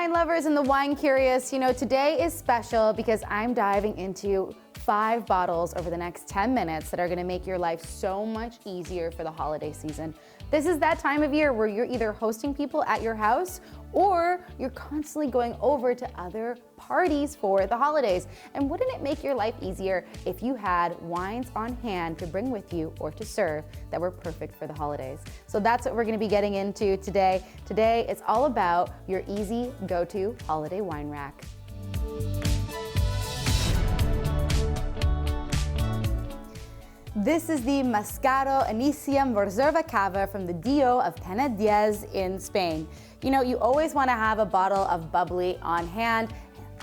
wine lovers and the wine curious, you know, today is special because I'm diving into 5 bottles over the next 10 minutes that are gonna make your life so much easier for the holiday season. This is that time of year where you're either hosting people at your house or you're constantly going over to other parties for the holidays. And wouldn't it make your life easier if you had wines on hand to bring with you or to serve that were perfect for the holidays? So that's what we're gonna be getting into today. Today, it's all about your easy go-to holiday wine rack. This is the Mascaró Anícium Reserva Cava from the DO of Penedès in Spain. You know, you always want to have a bottle of bubbly on hand.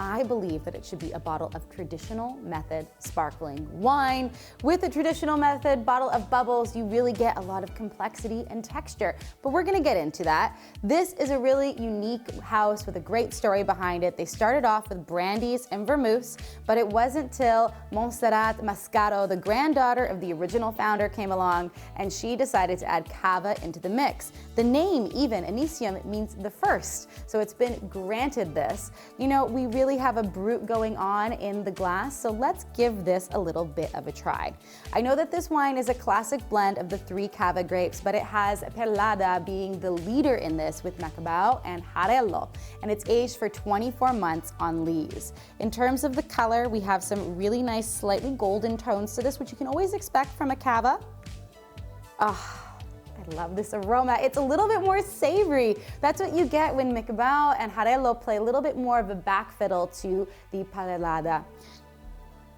I believe that it should be a bottle of traditional method sparkling wine. With a traditional method bottle of bubbles, you really get a lot of complexity and texture, but we're gonna get into that. This is a really unique house with a great story behind it. They started off with brandies and vermouths, but it wasn't till Montserrat Mascaró, the granddaughter of the original founder, came along and she decided to add cava into the mix. The name even, Anícium, means the first, so it's been granted this. You know, we really have a brut going on in the glass, so let's give this a little bit of a try. I know that this wine is a classic blend of the 3 cava grapes, but it has Perlada being the leader in this with Macabao and Jarello, and it's aged for 24 months on lees. In terms of the color, we have some really nice, slightly golden tones to this, which you can always expect from a cava. I love this aroma. It's a little bit more savory. That's what you get when Macabao and Jarello play a little bit more of a back fiddle to the Perlada.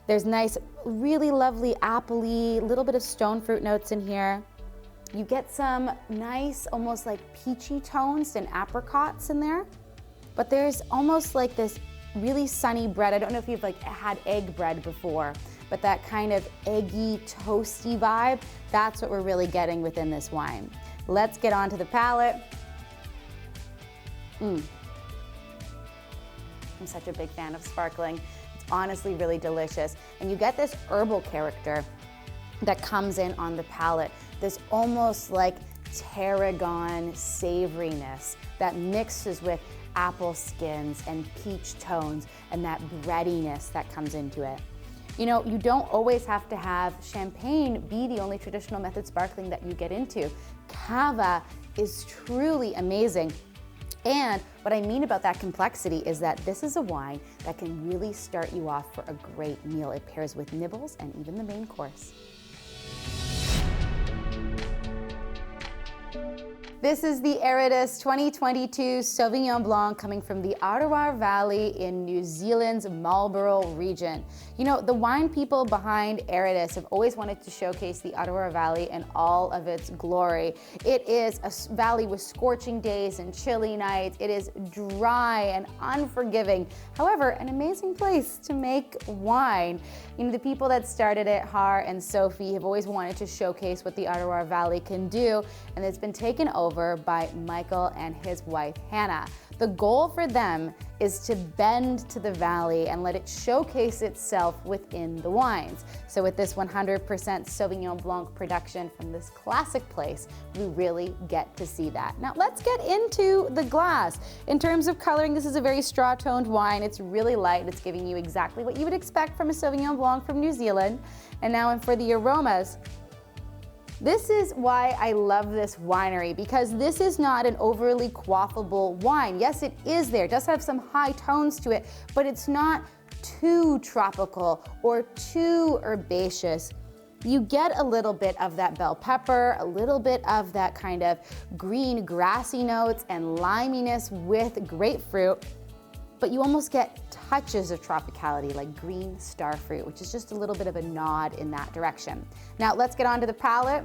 There's nice, really lovely appley, little bit of stone fruit notes in here. You get some nice, almost like peachy tones and apricots in there. But there's almost like this really sunny bread. I don't know if you've like had egg bread before, but that kind of eggy, toasty vibe, that's what we're really getting within this wine. Let's get on to the palate. I'm such a big fan of sparkling. It's honestly really delicious. And you get this herbal character that comes in on the palate, this almost like tarragon savoriness that mixes with apple skins and peach tones and that breadiness that comes into it. You know, you don't always have to have champagne be the only traditional method sparkling that you get into. Cava is truly amazing. And what I mean about that complexity is that this is a wine that can really start you off for a great meal. It pairs with nibbles and even the main course. This is the Eradus 2022 Sauvignon Blanc coming from the Awatere Valley in New Zealand's Marlborough region. You know, the wine people behind Eradus have always wanted to showcase the Awatere Valley in all of its glory. It is a valley with scorching days and chilly nights. It is dry and unforgiving. However, an amazing place to make wine. You know, the people that started it, Har and Sophie, have always wanted to showcase what the Awatere Valley can do, and it's been taken over by Michiel and his wife, Hannah. The goal for them is to bend to the valley and let it showcase itself within the wines. So with this 100% Sauvignon Blanc production from this classic place, we really get to see that. Now let's get into the glass. In terms of coloring, this is a very straw-toned wine. It's really light. It's giving you exactly what you would expect from a Sauvignon Blanc from New Zealand. And now for the aromas, this is why I love this winery, because this is not an overly quaffable wine. Yes, it is there. It does have some high tones to it, but it's not too tropical or too herbaceous. You get a little bit of that bell pepper, a little bit of that kind of green grassy notes and liminess with grapefruit, but you almost get touches of tropicality like green star fruit, which is just a little bit of a nod in that direction. Now let's get on to the palate.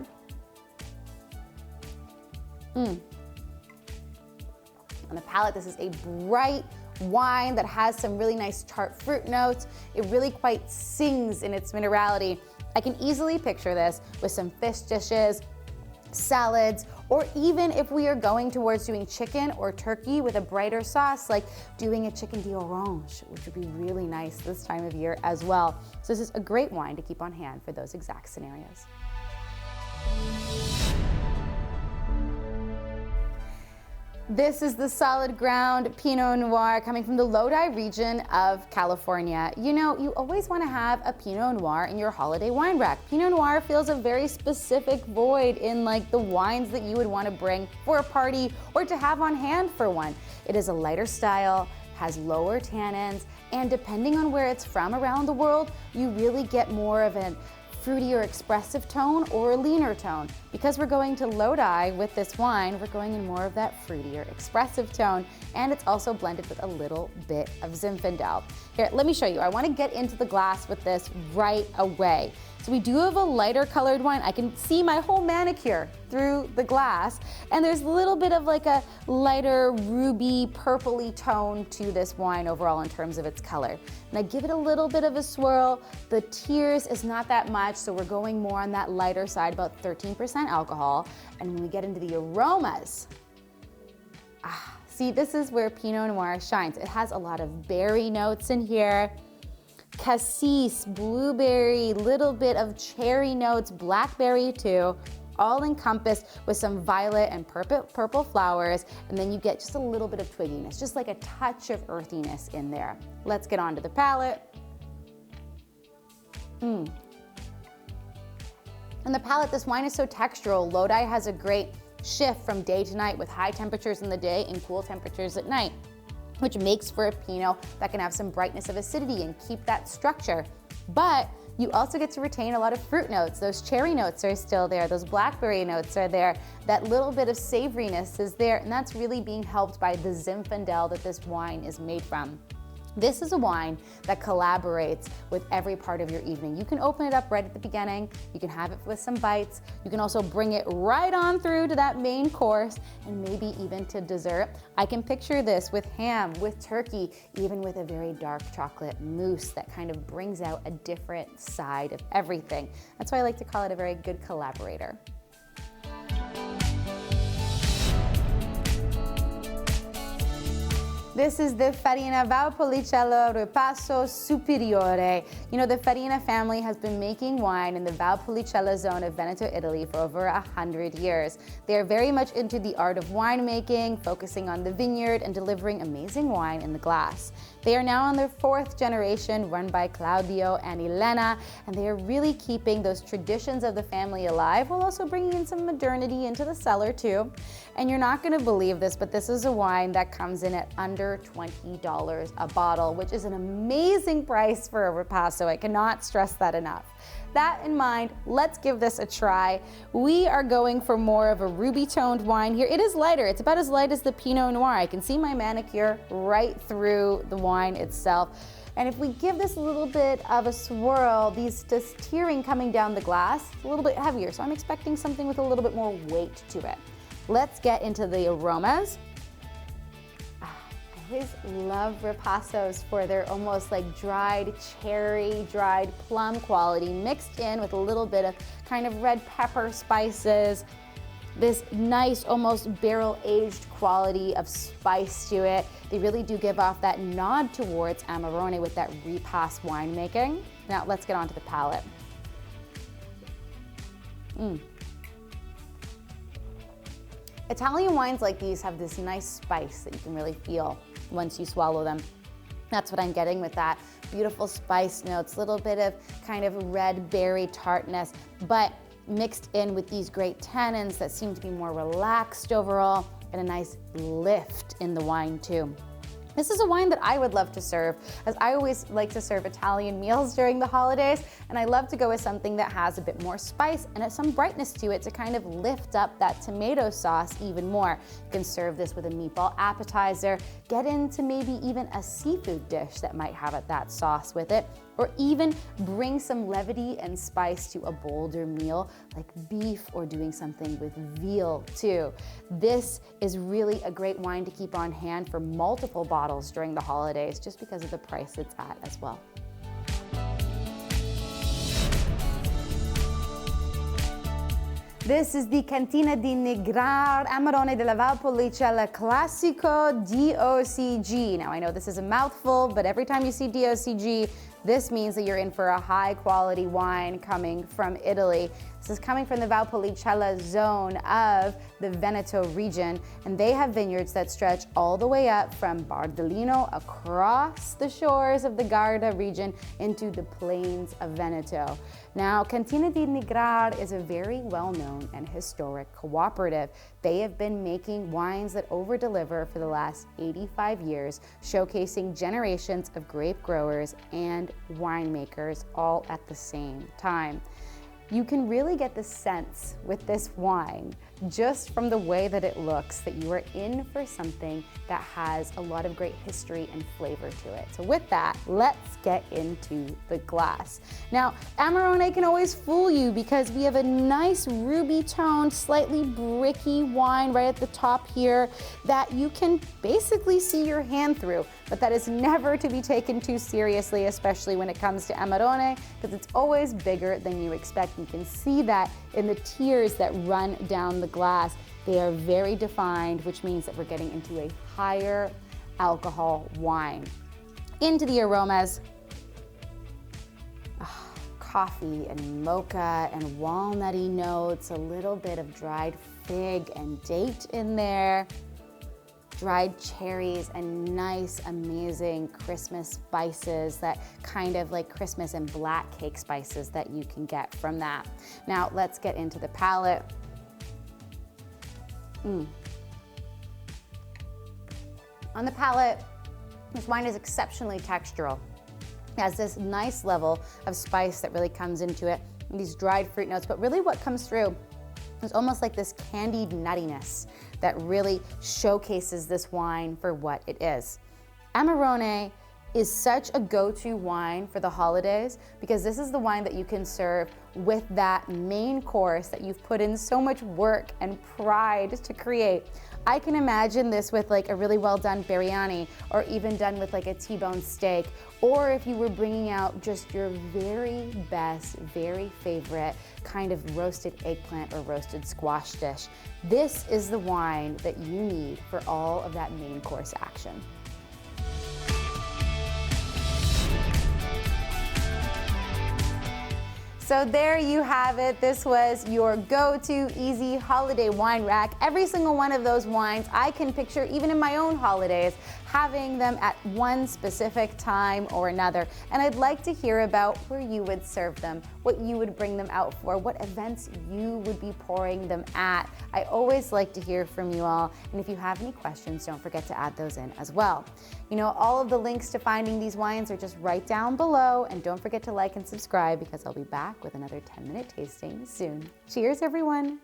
On the palate, this is a bright wine that has some really nice tart fruit notes. It really quite sings in its minerality. I can easily picture this with some fish dishes, salads, or even if we are going towards doing chicken or turkey with a brighter sauce, like doing a chicken d'orange, which would be really nice this time of year as well. So this is a great wine to keep on hand for those exact scenarios. This is the solid ground Pinot Noir coming from the Lodi region of California. You know, you always want to have a Pinot Noir in your holiday wine rack. Pinot Noir fills a very specific void in like the wines that you would want to bring for a party or to have on hand for one. It is a lighter style, has lower tannins, and depending on where it's from around the world, you really get more of a fruity or expressive tone or a leaner tone. Because we're going to Lodi with this wine, we're going in more of that fruitier, expressive tone, and it's also blended with a little bit of Zinfandel. Here, let me show you. I want to get into the glass with this right away. So we do have a lighter colored wine. I can see my whole manicure through the glass, and there's a little bit of like a lighter ruby purpley tone to this wine overall in terms of its color. And I give it a little bit of a swirl. The tears is not that much, so we're going more on that lighter side, about 13% alcohol. And when we get into the aromas, see, this is where Pinot Noir shines. It has a lot of berry notes in here. Cassis, blueberry, little bit of cherry notes, blackberry too, all encompassed with some violet and purple flowers, and then you get just a little bit of twigginess, just like a touch of earthiness in there. Let's get on to the palate. And the palate, this wine is so textural. Lodi has a great shift from day to night with high temperatures in the day and cool temperatures at night, which makes for a Pinot that can have some brightness of acidity and keep that structure. But you also get to retain a lot of fruit notes. Those cherry notes are still there. Those blackberry notes are there. That little bit of savoriness is there, and that's really being helped by the Zinfandel that this wine is made from. This is a wine that collaborates with every part of your evening. You can open it up right at the beginning. You can have it with some bites. You can also bring it right on through to that main course and maybe even to dessert. I can picture this with ham, with turkey, even with a very dark chocolate mousse that kind of brings out a different side of everything. That's why I like to call it a very good collaborator. This is the Farina Valpolicella Ripasso Superiore. You know, the Farina family has been making wine in the Valpolicella zone of Veneto, Italy for over 100 years. They are very much into the art of winemaking, focusing on the vineyard and delivering amazing wine in the glass. They are now on their 4th generation, run by Claudio and Elena, and they are really keeping those traditions of the family alive while also bringing in some modernity into the cellar too. And you're not gonna believe this, but this is a wine that comes in at under $20 a bottle, which is an amazing price for a Ripasso. I cannot stress that enough. That in mind, let's give this a try. We are going for more of a ruby toned wine here. It is lighter, it's about as light as the Pinot Noir. I can see my manicure right through the wine itself. And if we give this a little bit of a swirl, this tearing coming down the glass, a little bit heavier. So I'm expecting something with a little bit more weight to it. Let's get into the aromas. I always love Ripassos for their almost like dried cherry, dried plum quality mixed in with a little bit of kind of red pepper spices. This nice, almost barrel-aged quality of spice to it. They really do give off that nod towards Amarone with that Ripass winemaking. Now let's get on to the palate. Italian wines like these have this nice spice that you can really feel once you swallow them. That's what I'm getting with that. Beautiful spice notes, little bit of kind of red berry tartness, but mixed in with these great tannins that seem to be more relaxed overall, and a nice lift in the wine too. This is a wine that I would love to serve, as I always like to serve Italian meals during the holidays, and I love to go with something that has a bit more spice and some brightness to it to kind of lift up that tomato sauce even more. You can serve this with a meatball appetizer, get into maybe even a seafood dish that might have that sauce with it, or even bring some levity and spice to a bolder meal like beef or doing something with veal too. This is really a great wine to keep on hand for multiple bottles during the holidays just because of the price it's at as well. This is the Cantina di Negrar Amarone della Valpolicella Classico DOCG. Now I know this is a mouthful, but every time you see DOCG, this means that you're in for a high quality wine coming from Italy. This is coming from the Valpolicella zone of the Veneto region, and they have vineyards that stretch all the way up from Bardolino across the shores of the Garda region into the plains of Veneto. Now, Cantina di Nigrar is a very well-known and historic cooperative. They have been making wines that over-deliver for the last 85 years, showcasing generations of grape growers and winemakers all at the same time. You can really get the sense with this wine, just from the way that it looks, that you are in for something that has a lot of great history and flavor to it. So with that, let's get into the glass. Now, Amarone can always fool you because we have a nice ruby toned, slightly bricky wine right at the top here that you can basically see your hand through, but that is never to be taken too seriously, especially when it comes to Amarone, because it's always bigger than you expect. You can see that in the tears that run down the glass. They are very defined, which means that we're getting into a higher alcohol wine. Into the aromas, coffee and mocha and walnutty notes, a little bit of dried fig and date in there, dried cherries and nice, amazing Christmas spices, that kind of like Christmas and black cake spices that you can get from that. Now let's get into the palate. On the palate, this wine is exceptionally textural. It has this nice level of spice that really comes into it, and these dried fruit notes, but really what comes through is almost like this candied nuttiness that really showcases this wine for what it is. Amarone is such a go-to wine for the holidays because this is the wine that you can serve with that main course that you've put in so much work and pride to create. I can imagine this with like a really well done biryani, or even done with like a T-bone steak, or if you were bringing out just your very best, very favorite kind of roasted eggplant or roasted squash dish. This is the wine that you need for all of that main course action. So there you have it. This was your go-to easy holiday wine rack. Every single one of those wines I can picture, even in my own holidays, having them at one specific time or another. And I'd like to hear about where you would serve them, what you would bring them out for, what events you would be pouring them at. I always like to hear from you all. And if you have any questions, don't forget to add those in as well. You know, all of the links to finding these wines are just right down below. And don't forget to like and subscribe, because I'll be back with another 10-minute tasting soon. Cheers, everyone.